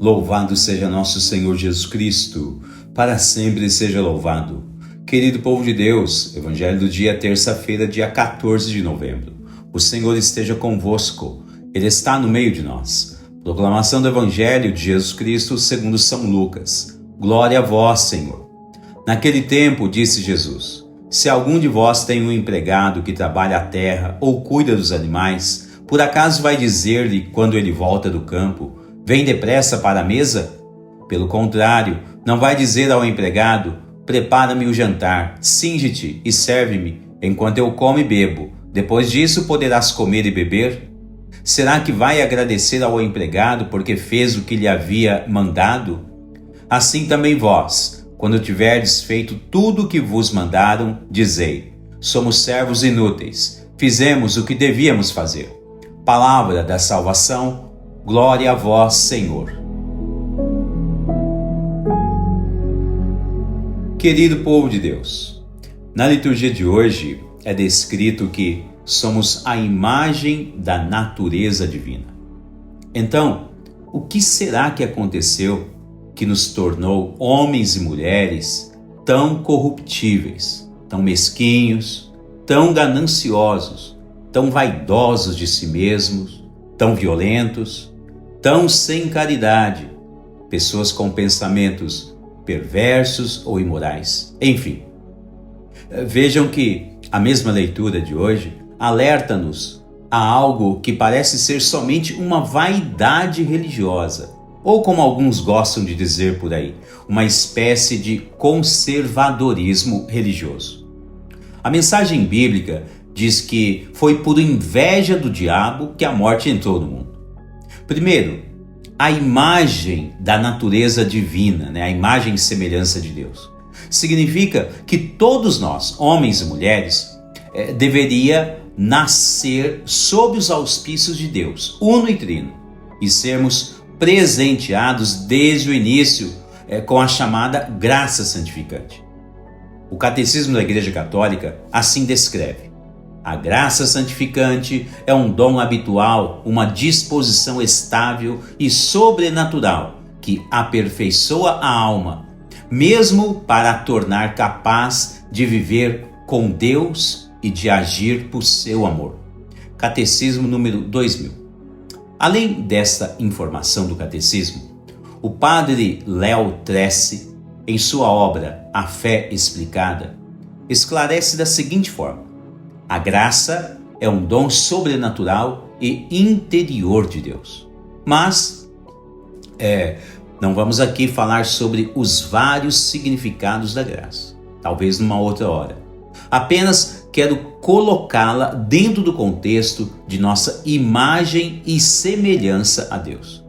Louvado seja nosso Senhor Jesus Cristo, para sempre seja louvado. Querido povo de Deus, Evangelho do dia, terça-feira, dia 14 de novembro. O Senhor esteja convosco, Ele está no meio de nós. Proclamação do Evangelho de Jesus Cristo segundo São Lucas. Glória a vós, Senhor. Naquele tempo, disse Jesus: se algum de vós tem um empregado que trabalha a terra ou cuida dos animais, por acaso vai dizer-lhe, quando ele volta do campo: vem depressa para a mesa? Pelo contrário, não vai dizer ao empregado: prepara-me o jantar, cinge-te e serve-me, enquanto eu como e bebo. Depois disso poderás comer e beber? Será que vai agradecer ao empregado porque fez o que lhe havia mandado? Assim também vós, quando tiverdes feito tudo o que vos mandaram, dizei: somos servos inúteis, fizemos o que devíamos fazer. Palavra da salvação, glória a vós, Senhor. Querido povo de Deus, na liturgia de hoje é descrito que somos a imagem da natureza divina. Então, o que será que aconteceu que nos tornou homens e mulheres tão corruptíveis, tão mesquinhos, tão gananciosos, tão vaidosos de si mesmos, tão violentos, tão sem caridade, pessoas com pensamentos perversos ou imorais? Enfim, vejam que a mesma leitura de hoje alerta-nos a algo que parece ser somente uma vaidade religiosa, ou como alguns gostam de dizer por aí, uma espécie de conservadorismo religioso. A mensagem bíblica diz que foi por inveja do diabo que a morte entrou no mundo. Primeiro, a imagem da natureza divina, a imagem e semelhança de Deus, significa que todos nós, homens e mulheres, deveria nascer sob os auspícios de Deus, uno e trino, e sermos presenteados desde o início com a chamada graça santificante. O Catecismo da Igreja Católica assim descreve: a graça santificante é um dom habitual, uma disposição estável e sobrenatural que aperfeiçoa a alma, mesmo para a tornar capaz de viver com Deus e de agir por seu amor. Catecismo número 2000. Além desta informação do Catecismo, o padre Léo Tressi, em sua obra A Fé Explicada, esclarece da seguinte forma: a graça é um dom sobrenatural e interior de Deus. Mas não vamos aqui falar sobre os vários significados da graça, talvez numa outra hora. Apenas quero colocá-la dentro do contexto de nossa imagem e semelhança a Deus.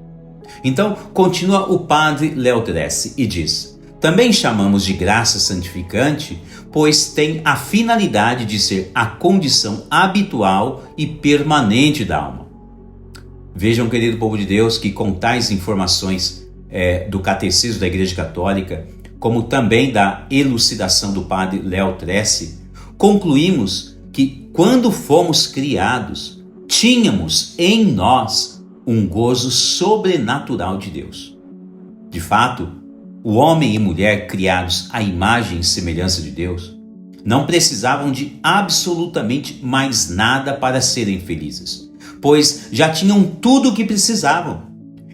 Então, continua o padre Léo Tressi e diz: também chamamos de graça santificante, pois tem a finalidade de ser a condição habitual e permanente da alma. Vejam, querido povo de Deus, que com tais informações do Catecismo da Igreja Católica, como também da elucidação do padre Léo Tressi, concluímos que quando fomos criados, tínhamos em nós um gozo sobrenatural de Deus. De fato, o homem e mulher criados à imagem e semelhança de Deus não precisavam de absolutamente mais nada para serem felizes, pois já tinham tudo o que precisavam.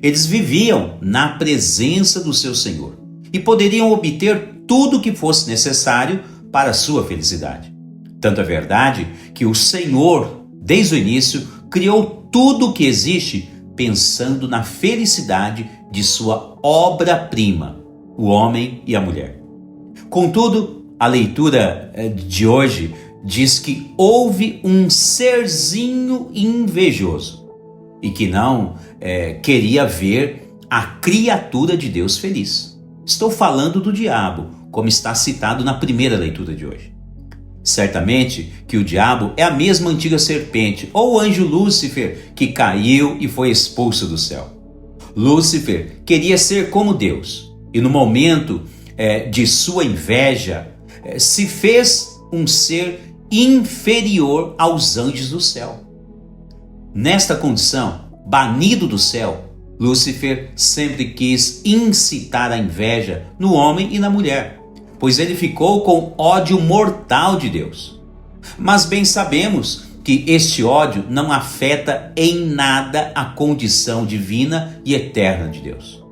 Eles viviam na presença do seu Senhor e poderiam obter tudo o que fosse necessário para a sua felicidade. Tanto é verdade que o Senhor, desde o início, criou tudo o que existe pensando na felicidade de sua obra-prima, o homem e a mulher. Contudo, a leitura de hoje diz que houve um serzinho invejoso e que não queria ver a criatura de Deus feliz. Estou falando do diabo, como está citado na primeira leitura de hoje. Certamente que o diabo é a mesma antiga serpente, ou o anjo Lúcifer, que caiu e foi expulso do céu. Lúcifer queria ser como Deus, e no momento de sua inveja, se fez um ser inferior aos anjos do céu. Nesta condição, banido do céu, Lúcifer sempre quis incitar a inveja no homem e na mulher, pois ele ficou com ódio mortal de Deus. Mas bem sabemos que este ódio não afeta em nada a condição divina e eterna de Deus.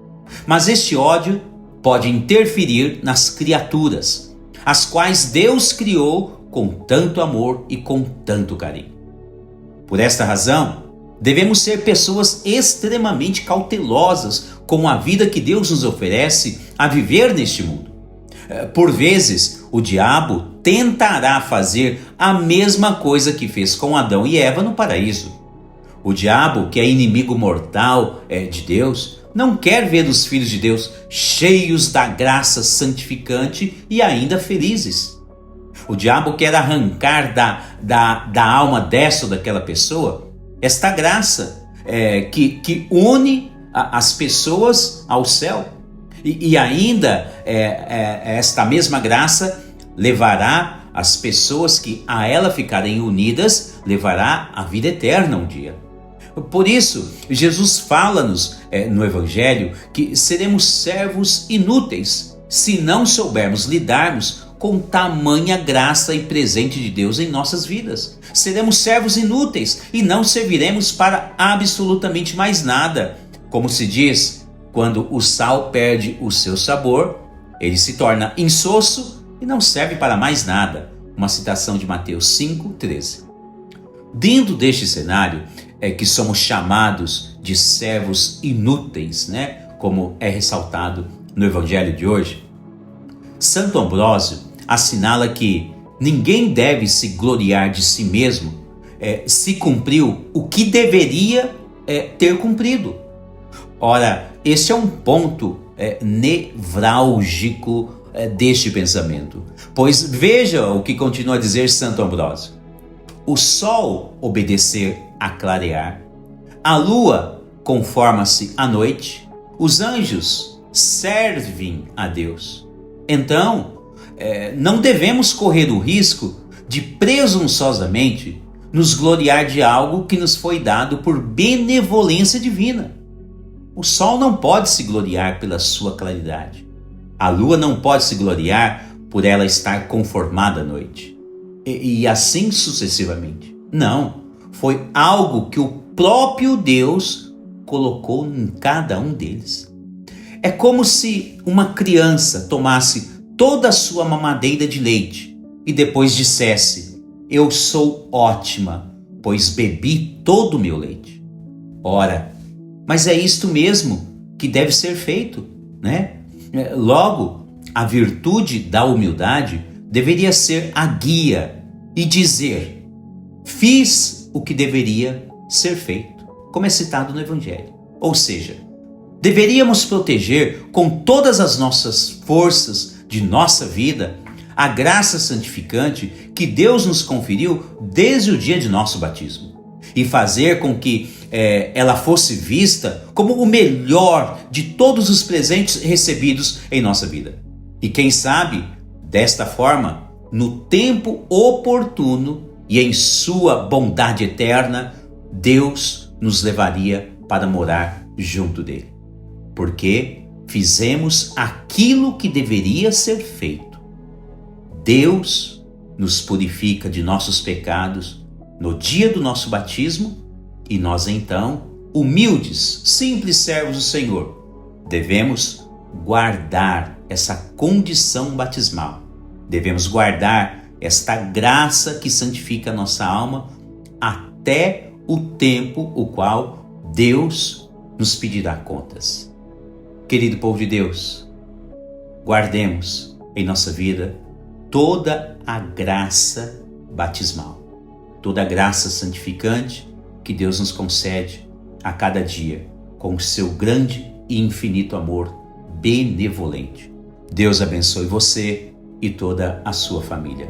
Mas este ódio pode interferir nas criaturas, as quais Deus criou com tanto amor e com tanto carinho. Por esta razão, devemos ser pessoas extremamente cautelosas com a vida que Deus nos oferece a viver neste mundo. Por vezes, o diabo tentará fazer a mesma coisa que fez com Adão e Eva no paraíso. O diabo, que é inimigo mortal de Deus, não quer ver os filhos de Deus cheios da graça santificante e ainda felizes. O diabo quer arrancar da alma dessa ou daquela pessoa esta graça que une as pessoas ao céu. E ainda esta mesma graça levará as pessoas que a ela ficarem unidas, levará à vida eterna um dia. Por isso, Jesus fala-nos no Evangelho que seremos servos inúteis se não soubermos lidarmos com tamanha graça e presente de Deus em nossas vidas. Seremos servos inúteis e não serviremos para absolutamente mais nada. Como se diz, quando o sal perde o seu sabor, ele se torna insosso e não serve para mais nada. Uma citação de Mateus 5:13. Dentro deste cenário é que somos chamados de servos inúteis, como é ressaltado no Evangelho de hoje. Santo Ambrósio assinala que ninguém deve se gloriar de si mesmo se cumpriu o que deveria ter cumprido. Ora, este é um ponto nevrálgico deste pensamento, pois veja o que continua a dizer Santo Ambrósio: o sol obedecer a clarear, a lua conforma-se à noite, os anjos servem a Deus. Então, não devemos correr o risco de presunçosamente nos gloriar de algo que nos foi dado por benevolência divina. O sol não pode se gloriar pela sua claridade. A lua não pode se gloriar por ela estar conformada à noite. E assim sucessivamente. Não, foi algo que o próprio Deus colocou em cada um deles. É como se uma criança tomasse toda a sua mamadeira de leite e depois dissesse: eu sou ótima, pois bebi todo o meu leite. Ora, mas é isto mesmo que deve ser feito, Logo, a virtude da humildade deveria ser a guia e dizer: fiz o que deveria ser feito, como é citado no Evangelho. Ou seja, deveríamos proteger com todas as nossas forças de nossa vida a graça santificante que Deus nos conferiu desde o dia de nosso batismo e fazer com que ela fosse vista como o melhor de todos os presentes recebidos em nossa vida. E quem sabe, desta forma, no tempo oportuno e em sua bondade eterna, Deus nos levaria para morar junto dele. Porque fizemos aquilo que deveria ser feito. Deus nos purifica de nossos pecados no dia do nosso batismo e nós então, humildes, simples servos do Senhor, devemos guardar essa condição batismal. Devemos guardar esta graça que santifica a nossa alma até o tempo o qual Deus nos pedirá contas. Querido povo de Deus, guardemos em nossa vida toda a graça batismal, toda a graça santificante que Deus nos concede a cada dia com o seu grande e infinito amor benevolente. Deus abençoe você e toda a sua família.